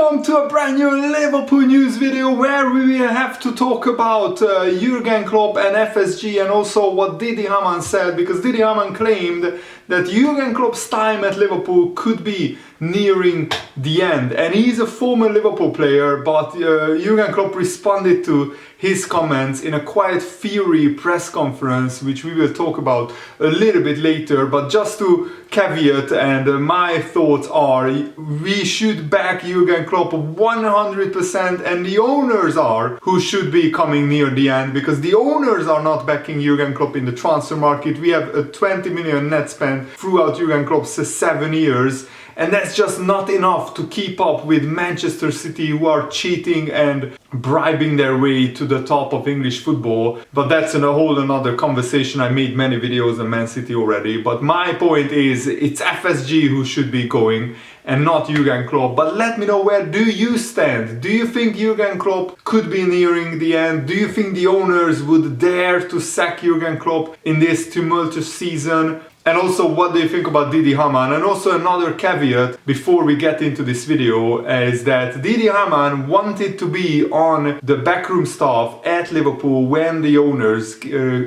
welcome to a brand new Liverpool news video where we will have to talk about Jurgen Klopp and FSG and also what Hamann said, because Hamann claimed that Jurgen Klopp's time at Liverpool could be nearing the end, and he's a former Liverpool player, but Jurgen Klopp responded to his comments in a quite fiery press conference, which we will talk about a little bit later. But just to caveat, and my thoughts are, we should back Jurgen Klopp 100%, and the owners are who should be coming near the end, because the owners are not backing Jurgen Klopp in the transfer market. We have a 20 million net spend throughout Jurgen Klopp's 7 years. And that's just not enough to keep up with Manchester City, who are cheating and bribing their way to the top of English football. But that's a whole another conversation. I made many videos on Man City already. But my point is, it's FSG who should be going and not Jurgen Klopp. But let me know, where do you stand? Do you think Jurgen Klopp could be nearing the end? Do you think the owners would dare to sack Jurgen Klopp in this tumultuous season? And also, what do you think about Hamann? And also another caveat before we get into this video is that Hamann wanted to be on the backroom staff at Liverpool when the owners,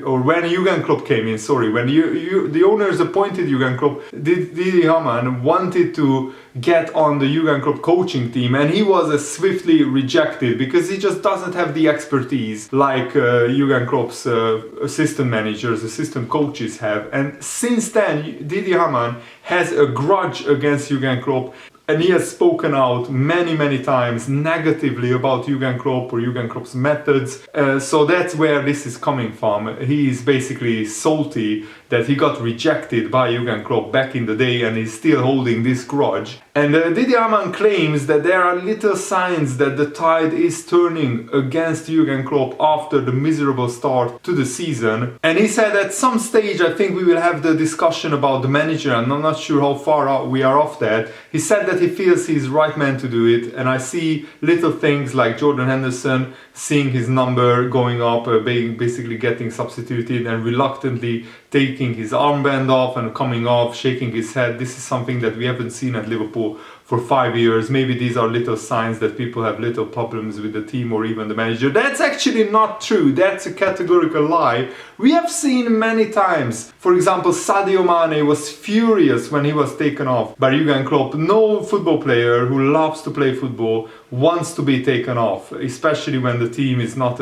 or when Jurgen Klopp came in, when the owners appointed Jurgen Klopp, Hamann wanted to get on the Jurgen Klopp coaching team, and he was swiftly rejected because he just doesn't have the expertise like Jurgen Klopp's assistant managers, assistant coaches have. And since then, Hamann has a grudge against Jurgen Klopp, and he has spoken out many times negatively about Jurgen Klopp or Jurgen Klopp's methods. So that's where this is coming from. He is basically salty that he got rejected by Jurgen Klopp back in the day, and he's still holding this grudge. And Hamann claims that there are little signs that the tide is turning against Jurgen Klopp after the miserable start to the season. And he said at some stage, I think we will have the discussion about the manager, and I'm not sure how far we are off that. He said that he feels he's right man to do it, and I see little things like Jordan Henderson seeing his number going up, basically getting substituted, and reluctantly taking his armband off and coming off, shaking his head. This is something that we haven't seen at Liverpool for 5 years. Maybe these are little signs that people have little problems with the team or even the manager. That's actually not true. That's a categorical lie. We have seen many times, for example, Sadio Mane was furious when he was taken off by Jurgen Klopp. No football player who loves to play football wants to be taken off, especially when the team is not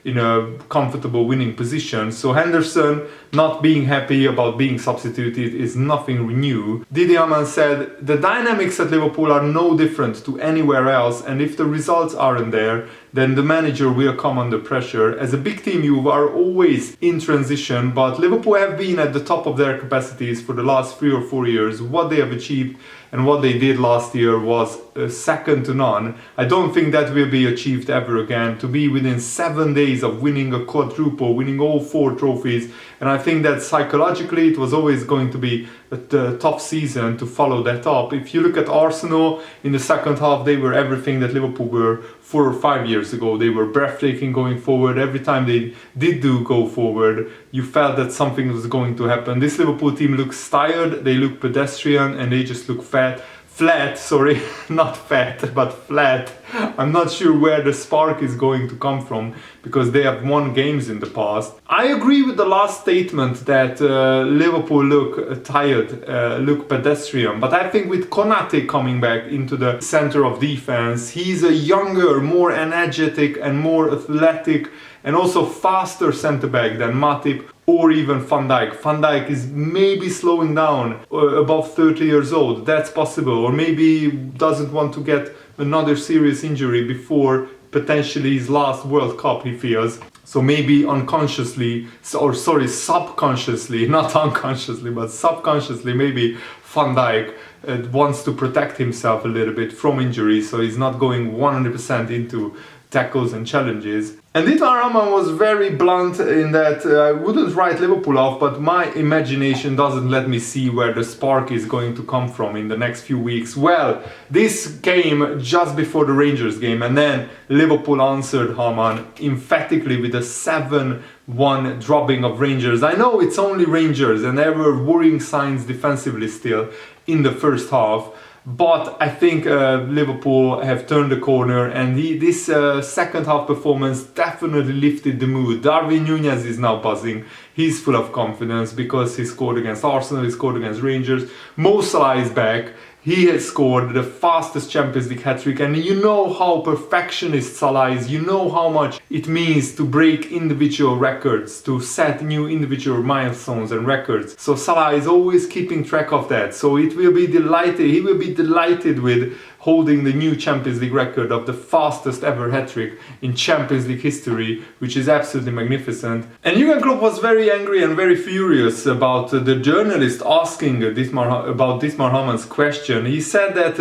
in a comfortable winning position. So Henderson not being happy about being substituted is nothing new. Hamann said the dynamics at Liverpool are no different to anywhere else, and if the results aren't there, then the manager will come under pressure. As a big team, you are always in transition, but Liverpool have been at the top of their capacities for the last 3 or 4 years. What they have achieved and what they did last year was second to none. I don't think that will be achieved ever again, to be within 7 days of winning a quadruple, winning all 4 trophies. And I think that psychologically it was always going to be a tough season to follow that up. If you look at Arsenal in the second half, they were everything that Liverpool were 4 or 5 years ago. They were breathtaking going forward. Every time they did go forward, you felt that something was going to happen. This Liverpool team looks tired, they look pedestrian, and they just look flat, not fat, but flat. I'm not sure where the spark is going to come from, because they have won games in the past. I agree with the last statement that Liverpool look tired, look pedestrian, but I think with Konate coming back into the center of defense, he's a younger, more energetic and more athletic and also faster centre-back than Matip or even Van Dijk. Van Dijk is maybe slowing down above 30 years old. That's possible. Or maybe doesn't want to get another serious injury before potentially his last World Cup, he feels. So maybe subconsciously, not unconsciously, but subconsciously, maybe Van Dijk wants to protect himself a little bit from injury, so he's not going 100% into tackles and challenges. And Hamann was very blunt in that I wouldn't write Liverpool off, but my imagination doesn't let me see where the spark is going to come from in the next few weeks. Well, this came just before the Rangers game, and then Liverpool answered Hamann emphatically with a 7-1 drubbing of Rangers. I know it's only Rangers, and there were worrying signs defensively still in the first half. But I think Liverpool have turned the corner, and this second half performance definitely lifted the mood. Darwin Núñez is now buzzing. He's full of confidence because he scored against Arsenal, he scored against Rangers. Mo Salah is back. He has scored the fastest Champions League hat-trick, and you know how perfectionist Salah is. You know how much it means to break individual records, to set new individual milestones and records. So Salah is always keeping track of that. So he will be delighted with holding the new Champions League record of the fastest ever hat-trick in Champions League history, which is absolutely magnificent. And Jurgen Klopp was very angry and very furious about the journalist asking about Dietmar Hamann's question. He said that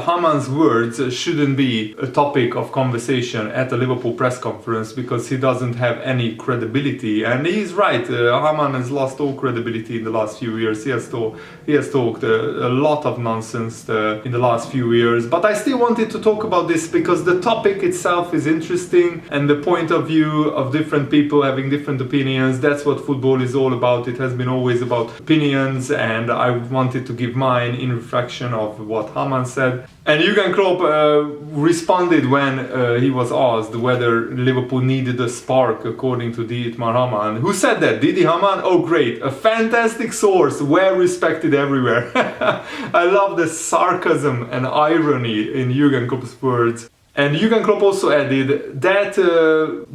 Hamann's words shouldn't be a topic of conversation at the Liverpool press conference because he doesn't have any credibility. And he's right, Hamann has lost all credibility in the last few years. He has talked a lot of nonsense in the last few years. But I still wanted to talk about this because the topic itself is interesting, and the point of view of different people having different opinions, that's what football is all about. It has been always about opinions, and I wanted to give mine in reflection of what Hamann said. And Jurgen Klopp responded when he was asked whether Liverpool needed a spark, according to Dietmar Hamann. Who said that? Didi Hamann? Oh great, a fantastic source, well respected everywhere. I love the sarcasm and irony in Jurgen Klopp's words. And Jurgen Klopp also added that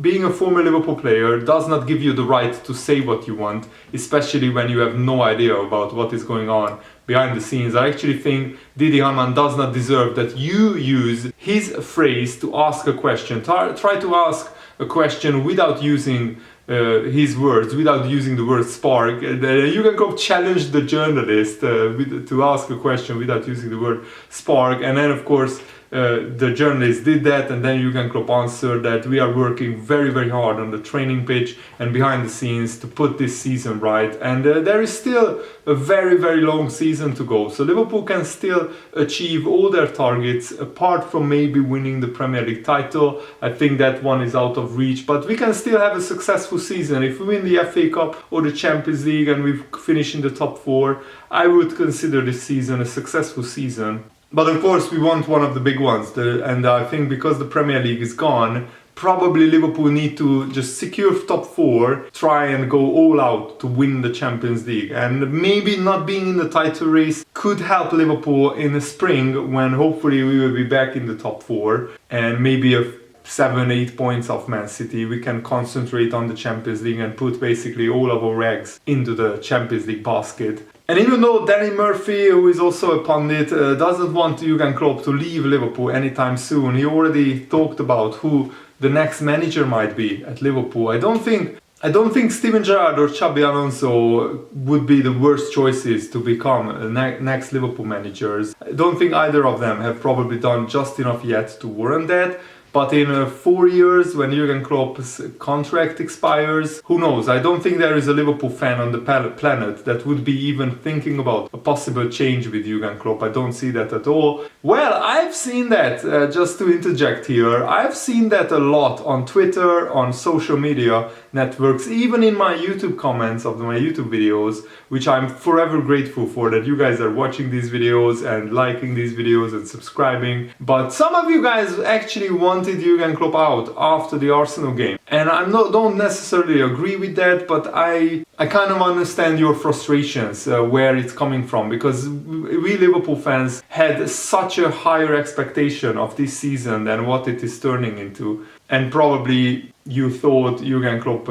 being a former Liverpool player does not give you the right to say what you want, especially when you have no idea about what is going on behind the scenes. I actually think Didi Hamann does not deserve that you use his phrase to ask a question. Try to ask a question without using his words, without using the word spark. Jurgen Klopp challenged the journalist to ask a question without using the word spark, and then of course the journalist did that, and then Jurgen Klopp answered that we are working very, very hard on the training pitch and behind the scenes to put this season right. And there is still a very, very long season to go. So Liverpool can still achieve all their targets, apart from maybe winning the Premier League title. I think that one is out of reach, but we can still have a successful season. If we win the FA Cup or the Champions League and we finish in the top 4, I would consider this season a successful season. But of course we want one of the big ones, and I think because the Premier League is gone, probably Liverpool need to just secure top 4, try and go all out to win the Champions League. And maybe not being in the title race could help Liverpool in the spring, when hopefully we will be back in the top 4 and maybe a 7-8 points off Man City. We can concentrate on the Champions League and put basically all of our eggs into the Champions League basket. And even though Danny Murphy, who is also a pundit, doesn't want Jurgen Klopp to leave Liverpool anytime soon, he already talked about who the next manager might be at Liverpool. I don't think Steven Gerrard or Xabi Alonso would be the worst choices to become next Liverpool managers. I don't think either of them have probably done just enough yet to warrant that. But in 4 years, when Jurgen Klopp's contract expires, who knows? I don't think there is a Liverpool fan on the planet that would be even thinking about a possible change with Jurgen Klopp. I don't see that at all. Well, I've seen that, just to interject here, I've seen that a lot on Twitter, on social media networks, even in my YouTube comments of my YouTube videos, which I'm forever grateful for, that you guys are watching these videos and liking these videos and subscribing. But some of you guys actually wanted Jurgen Klopp out after the Arsenal game, and I don't necessarily agree with that, but I kind of understand your frustrations, where it's coming from, because we Liverpool fans had such a higher expectation of this season than what it is turning into, and probably you thought Jurgen Klopp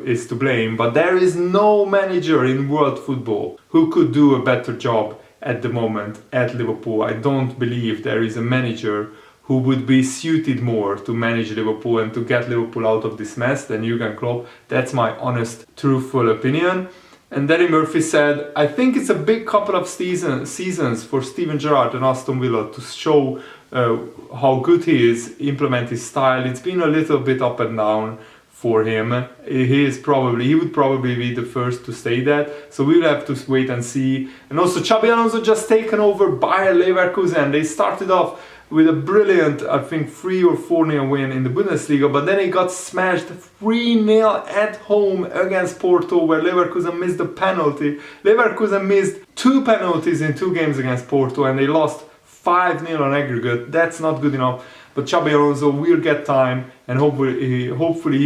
is to blame, but there is no manager in world football who could do a better job at the moment at Liverpool. I don't believe there is a manager who would be suited more to manage Liverpool and to get Liverpool out of this mess than Jurgen Klopp. That's my honest, truthful opinion. And Danny Murphy said, I think it's a big couple of seasons for Steven Gerrard and Aston Villa to show how good he is, implement his style. It's been a little bit up and down for him. He would probably be the first to say that. So we'll have to wait and see. And also Xabi Alonso just taken over Bayer Leverkusen. They started off with a brilliant, I think, 3 or 4-0 win in the Bundesliga, but then he got smashed 3-0 at home against Porto, where Leverkusen missed a penalty. Leverkusen missed 2 penalties in 2 games against Porto, and they lost 5-0 on aggregate. That's not good enough. But Xabi Alonso will get time, and hopefully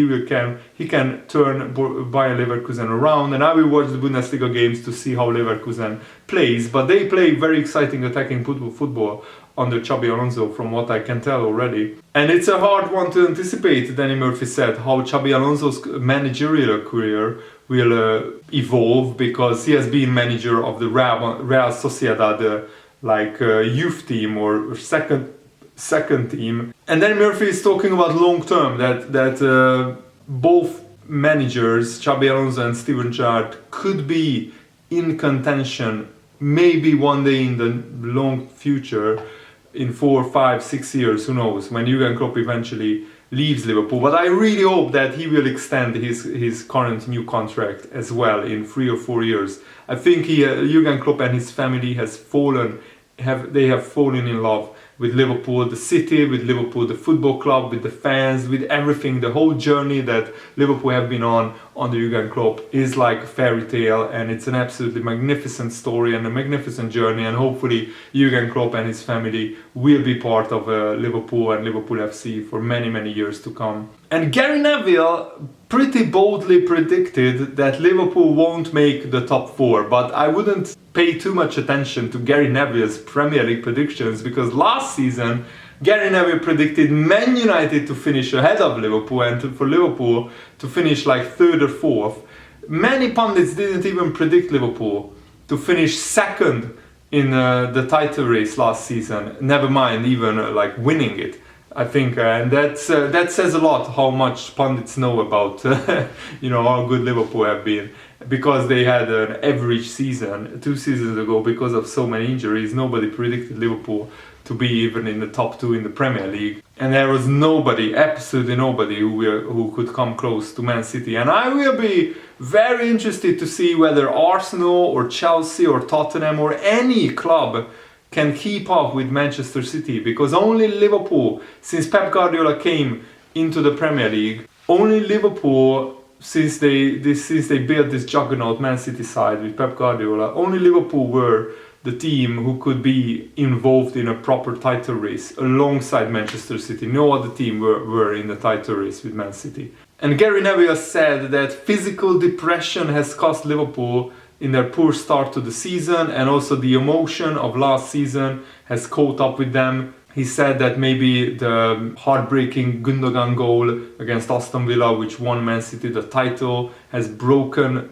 he can turn Bayer Leverkusen around. And I will watch the Bundesliga games to see how Leverkusen plays. But they play very exciting attacking football under Xabi Alonso, from what I can tell already. And it's a hard one to anticipate, Danny Murphy said, how Xabi Alonso's managerial career will evolve, because he has been manager of the Real Sociedad youth team or second team. And then Murphy is talking about long term, that both managers, Xabi Alonso and Steven Gerrard, could be in contention maybe one day in the long future, in 4, 5, 6 years, who knows, when Jurgen Klopp eventually leaves Liverpool. But I really hope that he will extend his current new contract as well in 3 or 4 years. I think Jurgen Klopp and his family have fallen in love with Liverpool, the city, with Liverpool, the football club, with the fans, with everything. The whole journey that Liverpool have been on under Jurgen Klopp is like a fairy tale, and it's an absolutely magnificent story and a magnificent journey. And hopefully Jurgen Klopp and his family will be part of Liverpool and Liverpool FC for many, many years to come. And Gary Neville pretty boldly predicted that Liverpool won't make the top 4, but I wouldn't pay too much attention to Gary Neville's Premier League predictions, because last season Gary Neville predicted Man United to finish ahead of Liverpool and for Liverpool to finish like 3rd or 4th. Many pundits didn't even predict Liverpool to finish 2nd in the title race last season, never mind even like winning it. I think, and that says a lot how much pundits know about how good Liverpool have been, because they had an average season 2 seasons ago because of so many injuries. Nobody predicted Liverpool to be even in the top 2 in the Premier League, and there was nobody, absolutely nobody, who could come close to Man City. And I will be very interested to see whether Arsenal or Chelsea or Tottenham or any club can keep up with Manchester City, because only Liverpool, since Pep Guardiola came into the Premier League, only Liverpool, since they built this juggernaut Man City side with Pep Guardiola, only Liverpool were the team who could be involved in a proper title race alongside Manchester City. No other team were in the title race with Man City. And Gary Neville said that physical depression has cost Liverpool in their poor start to the season, and also the emotion of last season has caught up with them. He said that maybe the heartbreaking Gundogan goal against Aston Villa, which won Man City the title, has broken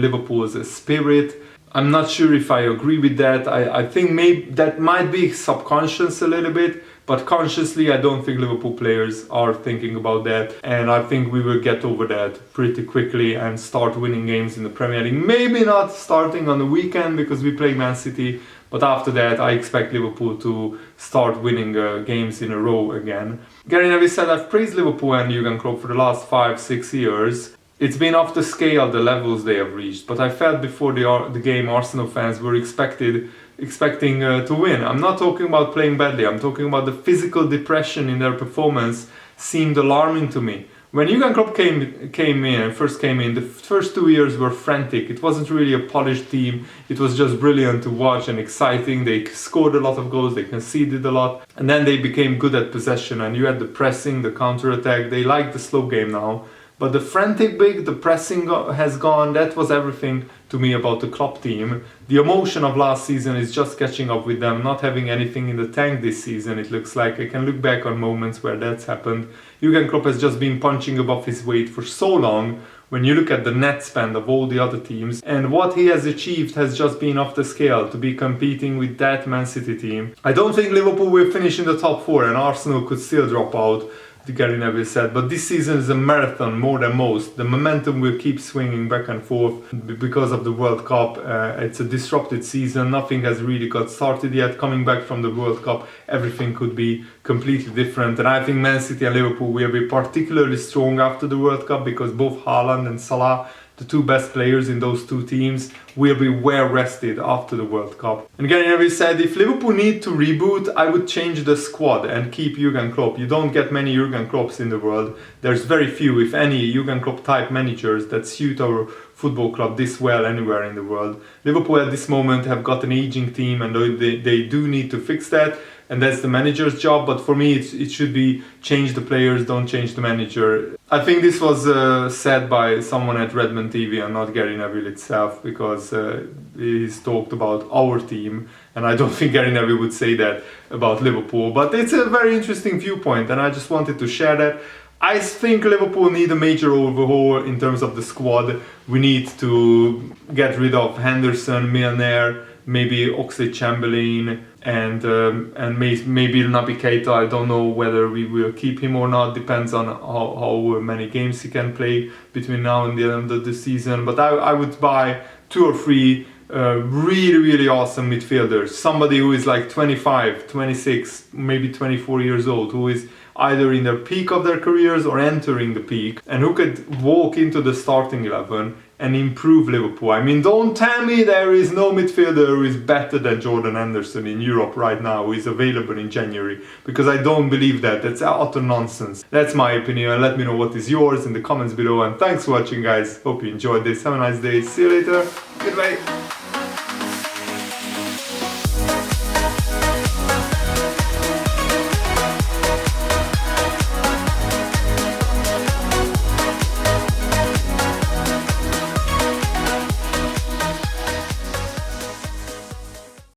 Liverpool's spirit. I'm not sure if I agree with that. I think maybe that might be subconscious a little bit, but consciously I don't think Liverpool players are thinking about that. And I think we will get over that pretty quickly and start winning games in the Premier League. Maybe not starting on the weekend because we play Man City, but after that I expect Liverpool to start winning games in a row again. Gary Neville said, "I've praised Liverpool and Jurgen Klopp for the last 5-6 years. It's been off the scale, the levels they have reached, but I felt before the game Arsenal fans were expecting to win. I'm not talking about playing badly, I'm talking about the physical depression in their performance seemed alarming to me. When Jurgen Klopp first came in, the first 2 years were frantic. It wasn't really a polished team, it was just brilliant to watch and exciting. They scored a lot of goals, they conceded a lot, and then they became good at possession, and you had the pressing, the counter-attack. They like the slow game now. But the frantic the pressing has gone. That was everything to me about the Klopp team. The emotion of last season is just catching up with them, not having anything in the tank this season. It looks like I can look back on moments where that's happened. Jurgen Klopp has just been punching above his weight for so long when you look at the net spend of all the other teams. And what he has achieved has just been off the scale to be competing with that Man City team. I don't think Liverpool will finish in the top 4 and Arsenal could still drop out, Gary Neville said, but this season is a marathon more than most. The momentum will keep swinging back and forth because of the World Cup. It's a disrupted season, nothing has really got started yet. Coming back from the World Cup, everything could be completely different, and I think Man City and Liverpool will be particularly strong after the World Cup because both Haaland and Salah the two best players in those two teams will be well rested after the World Cup. And Gary Neville said, if Liverpool need to reboot, I would change the squad and keep Jurgen Klopp. You don't get many Jurgen Klopps in the world. There's very few, if any, Jurgen Klopp type managers that suit our football club this well anywhere in the world. Liverpool at this moment have got an aging team, and they do need to fix that. And that's the manager's job, but for me it should be change the players, don't change the manager. I think this was said by someone at Redmond TV and not Gary Neville itself, because he's talked about our team, and I don't think Gary Neville would say that about Liverpool. But it's a very interesting viewpoint, and I just wanted to share that. I think Liverpool need a major overhaul in terms of the squad. We need to get rid of Henderson, Milner, maybe Oxlade-Chamberlain, and maybe Naby Keita. I don't know whether we will keep him or not. Depends on how many games he can play between now and the end of the season. But I would buy 2 or 3 really awesome midfielders. Somebody who is like 25, 26, maybe 24 years old, who is either in the peak of their careers or entering the peak, and who could walk into the starting 11 and improve Liverpool. I mean, don't tell me there is no midfielder who is better than Jordan Henderson in Europe right now, who is available in January, because I don't believe that. That's utter nonsense. That's my opinion. Let me know what is yours in the comments below, and thanks for watching, guys. Hope you enjoyed this. Have a nice day. See you later. Goodbye.